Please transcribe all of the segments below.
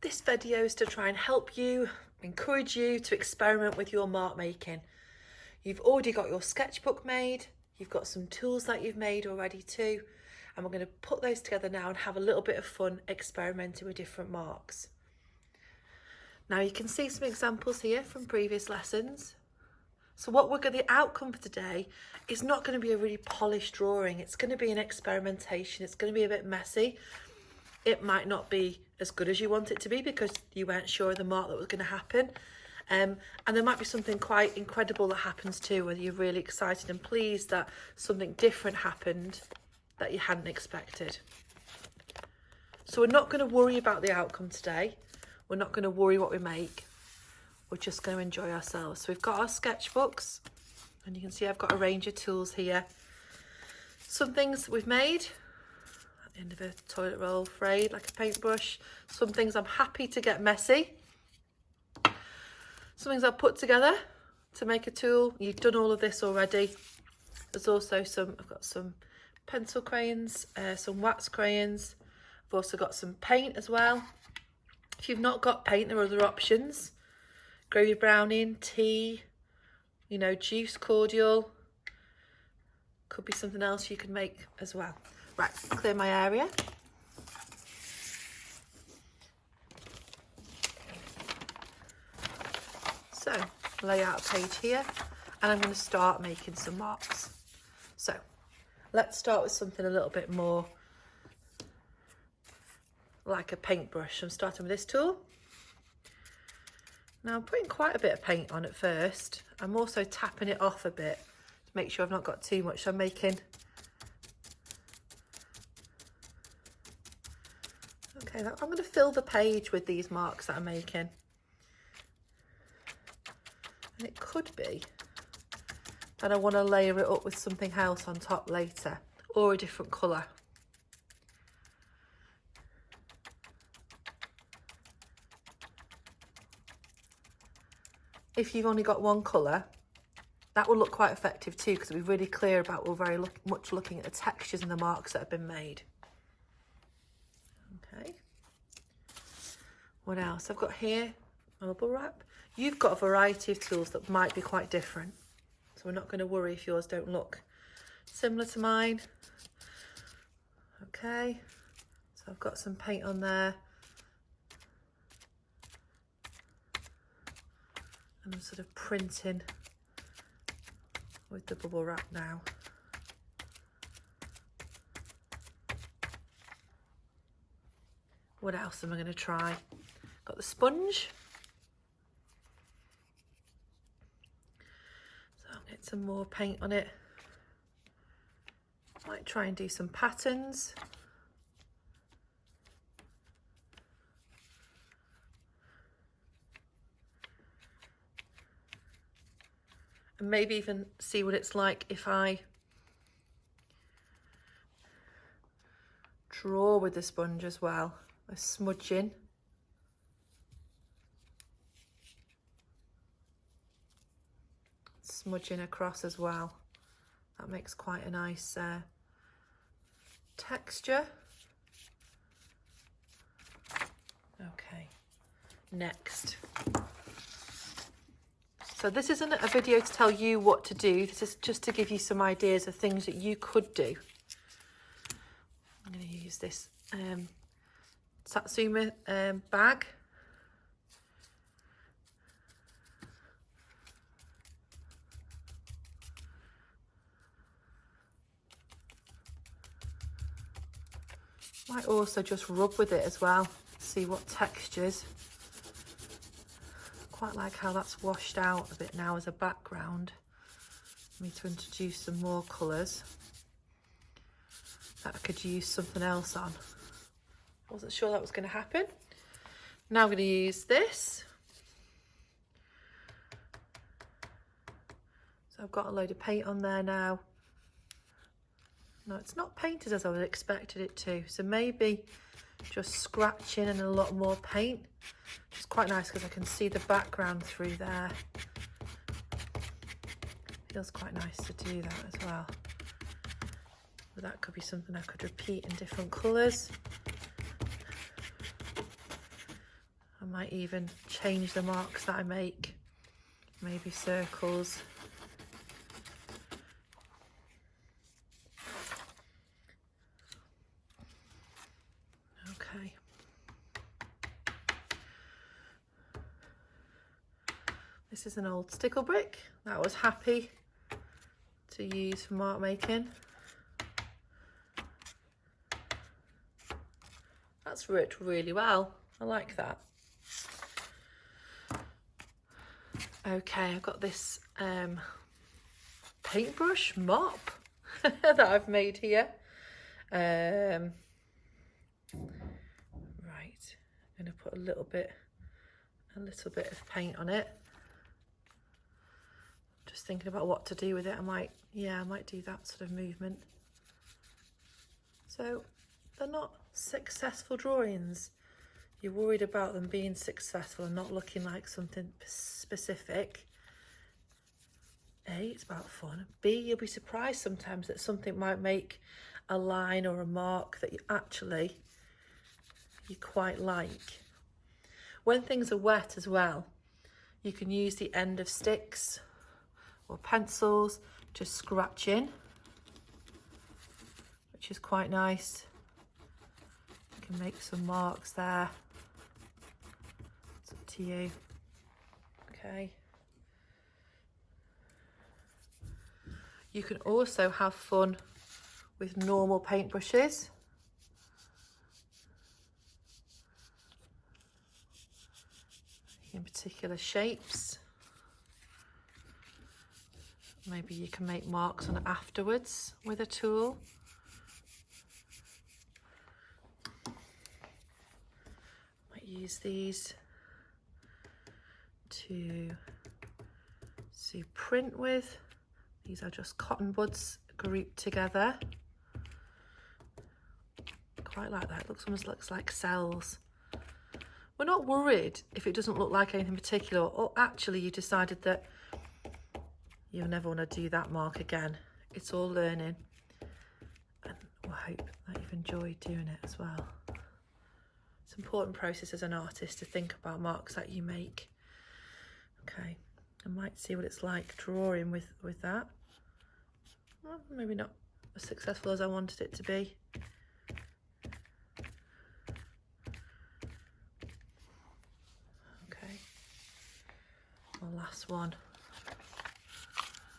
This video is to try and help you, encourage you to experiment with your mark making. You've already got your sketchbook made, you've got some tools that you've made already too, and we're going to put those together now and have a little bit of fun experimenting with different marks. Now you can see some examples here from previous lessons. So the outcome for today is not going to be a really polished drawing. It's going to be an experimentation. It's going to be a bit messy. It might not be as good as you want it to be because you weren't sure of the mark that was going to happen. And there might be something quite incredible that happens too, where you're really excited and pleased that something different happened that you hadn't expected. So we're not going to worry about the outcome today. We're not going to worry what we make. We're just going to enjoy ourselves. So we've got our sketchbooks, and you can see I've got a range of tools here. Some things that we've made at the end of a toilet roll frayed like a paintbrush. Some things I'm happy to get messy. Some things I've put together to make a tool. You've done all of this already. There's also I've got some pencil crayons, some wax crayons. I've also got some paint as well. If you've not got paint, there are other options. Gravy browning, tea, juice cordial. Could be something else you can make as well. Right, clear my area. So, lay out a page here, and I'm going to start making some marks. So, let's start with something a little bit more like a paintbrush. I'm starting with this tool. Now I'm putting quite a bit of paint on at first. I'm also tapping it off a bit to make sure I've not got too much. So I'm making, I'm going to fill the page with these marks that I'm making. And it could be that I want to layer it up with something else on top later, or a different colour. If you've only got one colour, that will look quite effective too, because it'll be really clear about we're very much looking at the textures and the marks that have been made. Okay. What else? I've got here a bubble wrap. You've got a variety of tools that might be quite different, so we're not going to worry if yours don't look similar to mine. Okay, so I've got some paint on there. And I'm sort of printing with the bubble wrap now. What else am I going to try? Got the sponge. So I'll get some more paint on it. Might try and do some patterns. And maybe even see what it's like if I draw with the sponge as well, by smudging. Smudging across as well. That makes quite a nice texture. Okay, next. So this isn't a video to tell you what to do. This is just to give you some ideas of things that you could do. I'm going to use this Satsuma bag. Might also just rub with it as well, see what textures. Quite like how that's washed out a bit now as a background. I need to introduce some more colours that I could use something else on. Wasn't sure that was going to happen. Now I'm going to use this. So I've got a load of paint on there now. No, it's not painted as I would have expected it to. So maybe just scratching and a lot more paint. It's quite nice because I can see the background through there. Feels quite nice to do that as well. But that could be something I could repeat in different colours. I might even change the marks that I make, maybe circles. Okay. This is an old stickle brick that I was happy to use for mark making. That's worked really well. I like that. Okay, I've got this paintbrush mop that I've made here. Right, I'm going to put a little bit of paint on it. Just thinking about what to do with it. I might do that sort of movement. So they're not successful drawings. You're worried about them being successful and not looking like something specific. A, it's about fun. B, you'll be surprised sometimes that something might make a line or a mark that you quite like. When things are wet as well, you can use the end of sticks or pencils to scratch in, which is quite nice. You can make some marks there. It's up to you. Okay. You can also have fun with normal paintbrushes. In particular shapes. Maybe you can make marks on it afterwards with a tool. Might use these to print with. These are just cotton buds grouped together. Quite like that. It almost looks like cells. We're not worried if it doesn't look like anything particular, or actually you decided that you'll never want to do that mark again. It's all learning, and we'll hope that you've enjoyed doing it as well. It's an important process as an artist to think about marks that you make. Okay, I might see what it's like drawing with that. Well, maybe not as successful as I wanted it to be. Okay, my last one.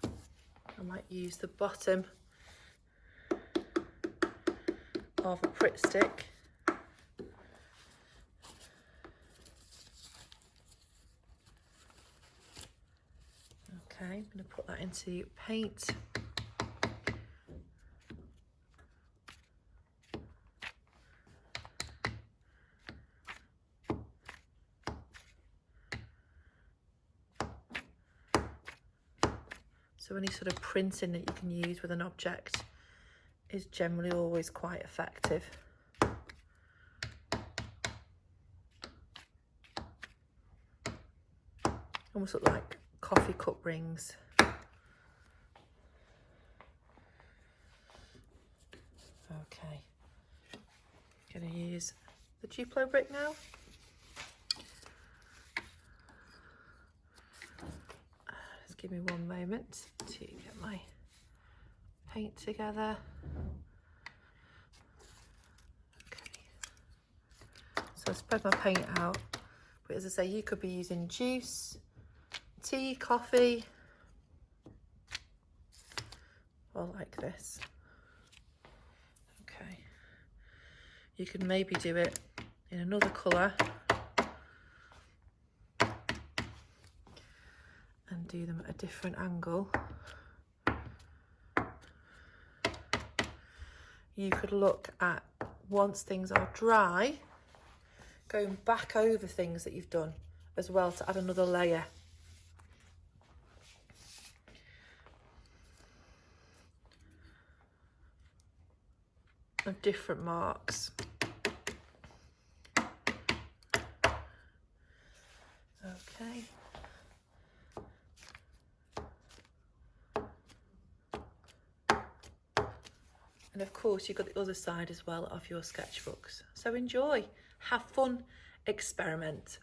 I might use the bottom of a Pritt stick Okay, I'm going to put that into paint. So any sort of printing that you can use with an object is generally always quite effective. Almost look like coffee cup rings. Okay, gonna use the Duplo brick now. Just give me one moment to get my paint together. Okay, so I spread my paint out, but as I say, you could be using juice, tea, coffee, or like this. Okay, you could maybe do it in another colour and do them at a different angle. You could look at, once things are dry, going back over things that you've done as well to add another layer. Of different marks. Okay. And of course you've got the other side as well of your sketchbooks. So enjoy, have fun, experiment.